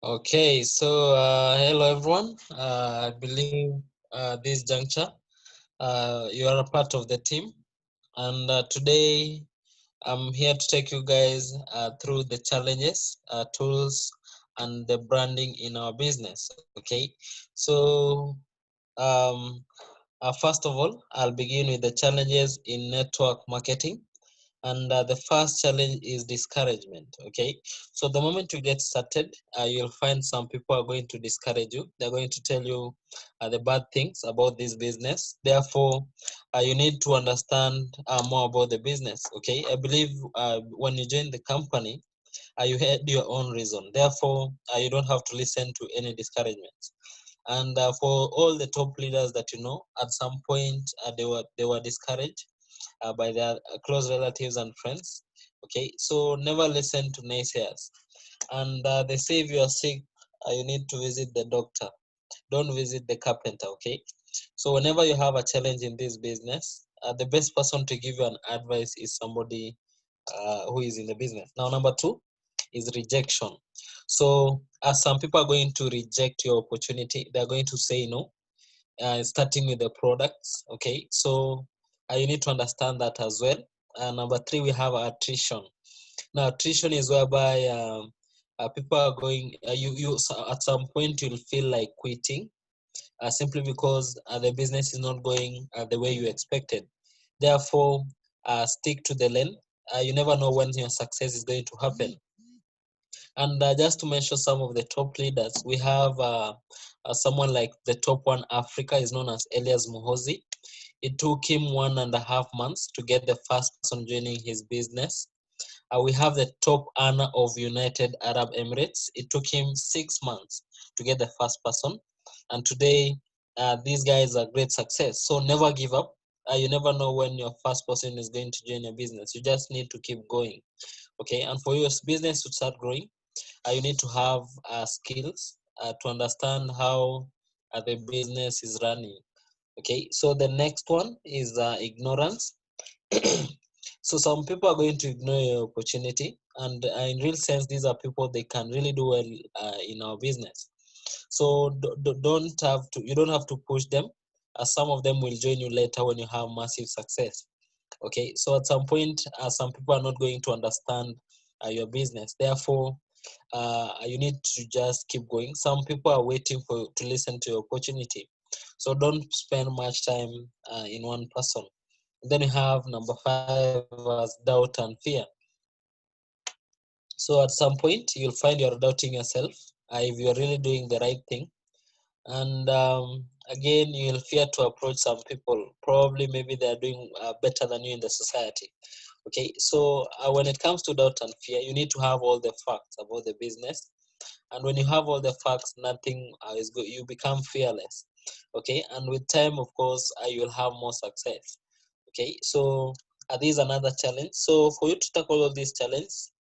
Okay, so hello everyone. I believe this juncture you are a part of the team, and today I'm here to take you guys through the challenges, tools, and the branding in our business. Okay, so um, first of all, I'll begin with the challenges in network marketing. And the first challenge is discouragement. Okay, so the moment you get started, you'll find some people are going to discourage you. They're going to tell you the bad things about this business. Therefore, you need to understand more about the business. Okay, I believe when you join the company, you had your own reason. Therefore, you don't have to listen to any discouragements. And for all the top leaders that you know, at some point they were discouraged by their close relatives and friends. Okay, so never listen to naysayers. And they say if you are sick, you need to visit the doctor. Don't visit the carpenter. Okay, so whenever you have a challenge in this business, the best person to give you an advice is somebody who is in the business. Now, number two is rejection. So, as some people are going to reject your opportunity, they're going to say no, starting with the products. Okay, so you need to understand that as well. Number three, we have attrition. Now, attrition is whereby people are going. At some point you'll feel like quitting, simply because the business is not going the way you expected. Therefore, stick to the lane. You never know when your success is going to happen. And just to mention some of the top leaders, we have someone like the top one Africa is known as Elias Muhozi. It took him 1.5 months to get the first person joining his business. We have the top earner of United Arab Emirates. It took him 6 months to get the first person. And today, these guys are great success. So never give up. You never know when your first person is going to join your business. You just need to keep going. Okay, and for your business to start growing, you need to have skills to understand how the business is running. Okay, so the next one is ignorance. So some people are going to ignore your opportunity, and in real sense, these are people they can really do well in our business. So don't have to you don't have to push them. Some of them will join you later when you have massive success. Okay, so at some point, some people are not going to understand your business. Therefore, you need to just keep going. Some people are waiting for to listen to your opportunity, so don't spend much time in one person. Then you have number five as doubt and fear. So at some point you'll find you're doubting yourself if you're really doing the right thing. And again, you'll fear to approach some people. Probably maybe they're doing better than you in the society. Okay, so when it comes to doubt and fear, you need to have all the facts about the business. And when you have all the facts, nothing is good. You become fearless. Okay, and with time, of course, you'll have more success. Okay, so this is another challenge. So for you to tackle all these challenges,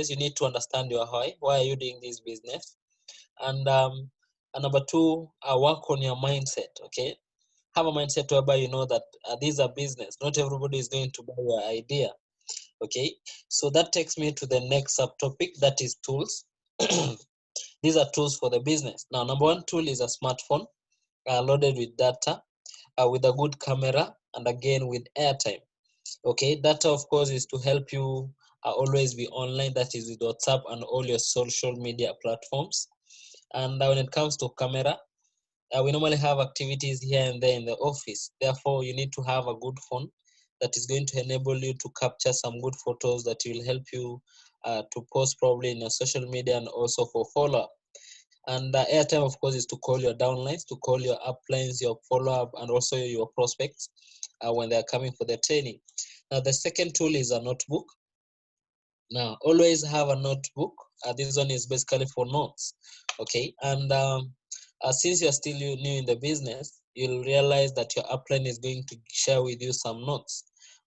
you need to understand your why. Why are you doing this business? And number two, work on your mindset. Okay, have a mindset whereby you know that these are business. Not everybody is going to buy your idea. Okay, so that takes me to the next subtopic, that is tools. These are tools for the business. Now, number one tool is a smartphone loaded with data, with a good camera, and again with airtime. Okay, data of course is to help you always be online. That is with WhatsApp and all your social media platforms. And when it comes to camera, we normally have activities here and there in the office. Therefore, you need to have a good phone that is going to enable you to capture some good photos that will help you to post probably in your social media and also for follow-up. And airtime, of course, is to call your downlines, to call your uplines, your follow-up, and also your prospects when they're coming for their training. Now, the second tool is a notebook. Now, always have a notebook. This one is basically for notes. Okay, and since you're still new in the business, you'll realize that your upline is going to share with you some notes.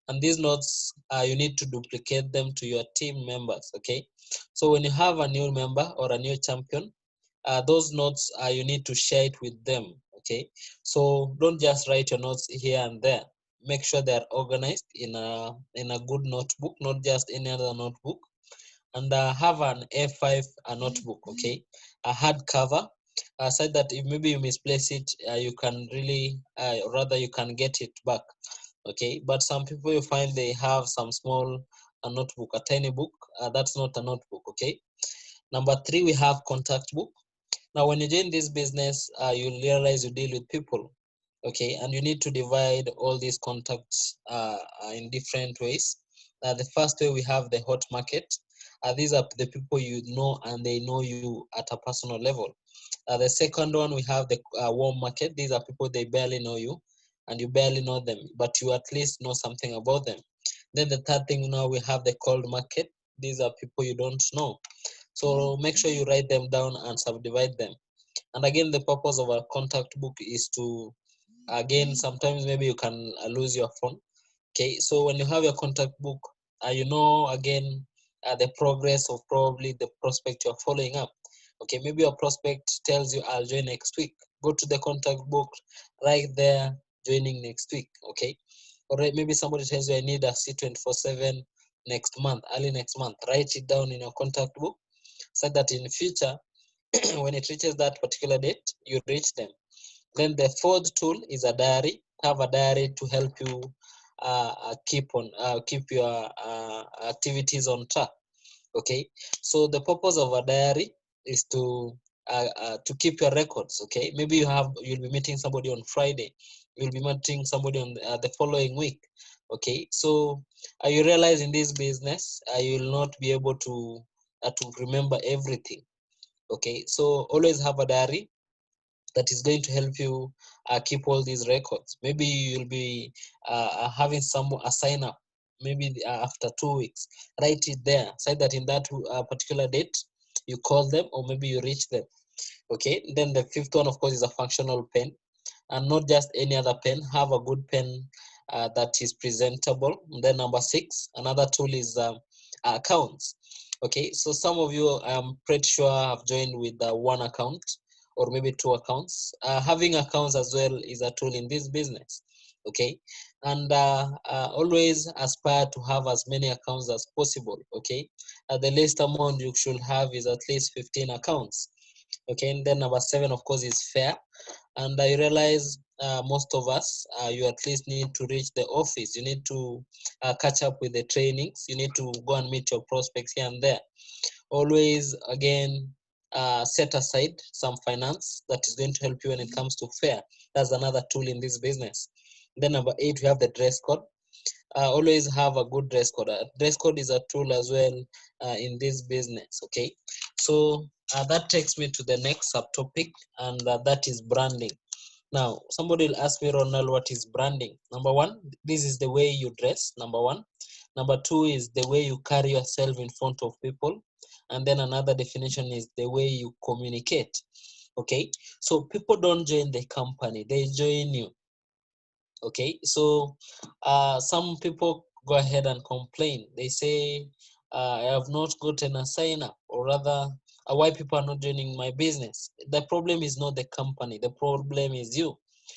And these notes, you need to duplicate them to your team members. Okay, so when you have a new member or a new champion, those notes you need to share it with them. Okay, so don't just write your notes here and there. Make sure they're organized in a good notebook, not just any other notebook. and have an A5 notebook, okay, a hard cover, so that if maybe you misplace it, you can really, rather you can get it back, okay. But some people you find they have some small notebook, a tiny book, that's not a notebook, okay. Number 3, we have contact book. Now, when you join this business, you'll realize you deal with people, okay, and you need to divide all these contacts in different ways. The first way, we have the hot market. These are the people you know and they know you at a personal level. The second one, we have the warm market. These are people they barely know you and you barely know them, but you at least know something about them. Then the third thing, now we have the cold market. These are people you don't know. So make sure you write them down and subdivide them. And again, the purpose of a contact book is to, again, sometimes maybe you can lose your phone, okay. So when you have your contact book, you know, again, the progress of probably the prospect you're following up, okay. Maybe your prospect tells you, I'll join next week. Go to the contact book right there, joining next week, okay. Or maybe somebody tells you, I need a C24/7 next month, early next month. Write it down in your contact book so that in future when it reaches that particular date, you reach them. Then the fourth tool is a diary. Have a diary to help you keep your activities on track. Okay, so the purpose of a diary is to keep your records. Okay, maybe you'll be meeting somebody on Friday, you'll be meeting somebody on the following week. Okay, so you realize in this business you will not be able to remember everything. Okay, so always have a diary that is going to help you keep all these records. Maybe you'll be having a sign up, maybe after 2 weeks. Write it there, say that in that particular date you call them or maybe you reach them. Okay, then the fifth one, of course, is a functional pen, and not just any other pen. Have a good pen that is presentable. And then number 6, another tool is accounts. Okay, so some of you, I'm pretty sure, have joined with one account or maybe 2 accounts. Having accounts as well is a tool in this business. Okay, and always aspire to have as many accounts as possible. Okay, the least amount you should have is at least 15 accounts. Okay, and then number 7, of course, is fair. And I realize most of us, you at least need to reach the office. You need to catch up with the trainings. You need to go and meet your prospects here and there. Always, again, set aside some finance that is going to help you when it comes to fair. That's another tool in this business. Then number 8, we have the dress code. Always have a good dress code. Dress code is a tool as well in this business. Okay, so that takes me to the next subtopic, and that is branding. Now, somebody will ask me, Ronald, what is branding? Number 1, this is the way you dress. Number 1. Number 2 is the way you carry yourself in front of people. And then another definition is the way you communicate. Okay, so people don't join the company, they join you. Okay, so some people go ahead and complain. They say, I have not gotten a sign up, or rather, why people are not joining my business. The problem is not the company, the problem is you.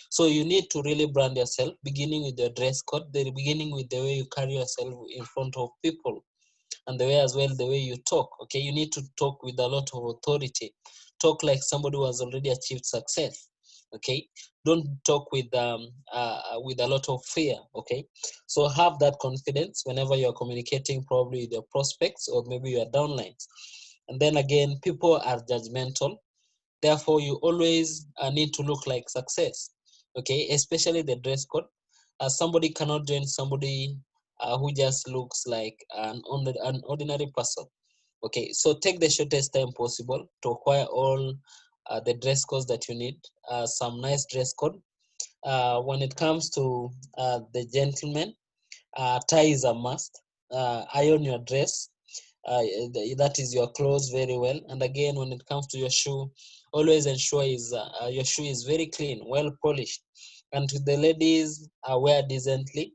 So you need to really brand yourself, beginning with your dress code, the beginning with the way you carry yourself in front of people, and the way as well the way you talk. Okay, you need to talk with a lot of authority. Talk like somebody who has already achieved success. Okay, don't talk with a lot of fear. Okay, so have that confidence whenever you're communicating, probably with your prospects or maybe your downlines. And then again, people are judgmental, therefore you always need to look like success. Okay, especially the dress code. Somebody cannot join somebody who just looks like an ordinary person. Okay, so take the shortest time possible to acquire all the dress codes that you need. Some nice dress code. When it comes to the gentleman, tie is a must. Iron your dress. That is your clothes very well. And again, when it comes to your shoe, always ensure your shoe is very clean, well polished. And to the ladies, wear decently,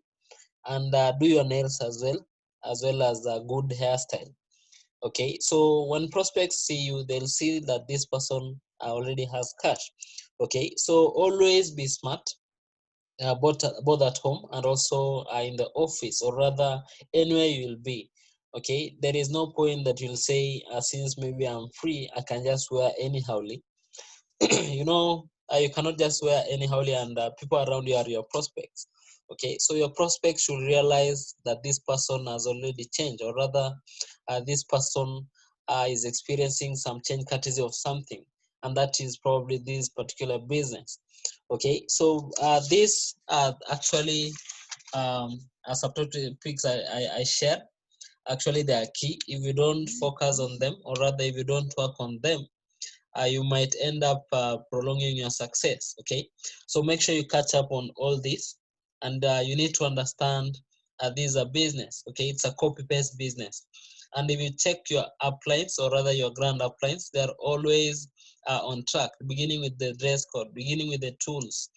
and do your nails as well as a good hairstyle. Okay, so when prospects see you, they'll see that this person already has cash. Okay, so always be smart, both at home and also in the office, or rather anywhere you will be. Okay, there is no point that you'll say, since maybe I'm free, I can just wear anyhowly. You know, you cannot just wear anyhowly, and people around you are your prospects. Okay, so your prospects should realize that this person has already changed, or rather, this person is experiencing some change courtesy of something, and that is probably this particular business. Okay, so this actually subtopics I share. Actually, they are key. If you don't focus on them, or rather, if you don't work on them, you might end up prolonging your success. Okay, so make sure you catch up on all this, and you need to understand this is a business. Okay, it's a copy-paste business, and if you check your uplines, or rather your grand uplines, they're always on track, beginning with the dress code, beginning with the tools,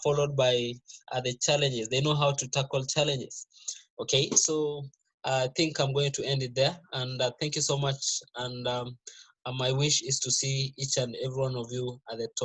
followed by the challenges. They know how to tackle challenges. Okay, so I think I'm going to end it there, and thank you so much. And my wish is to see each and every one of you at the top.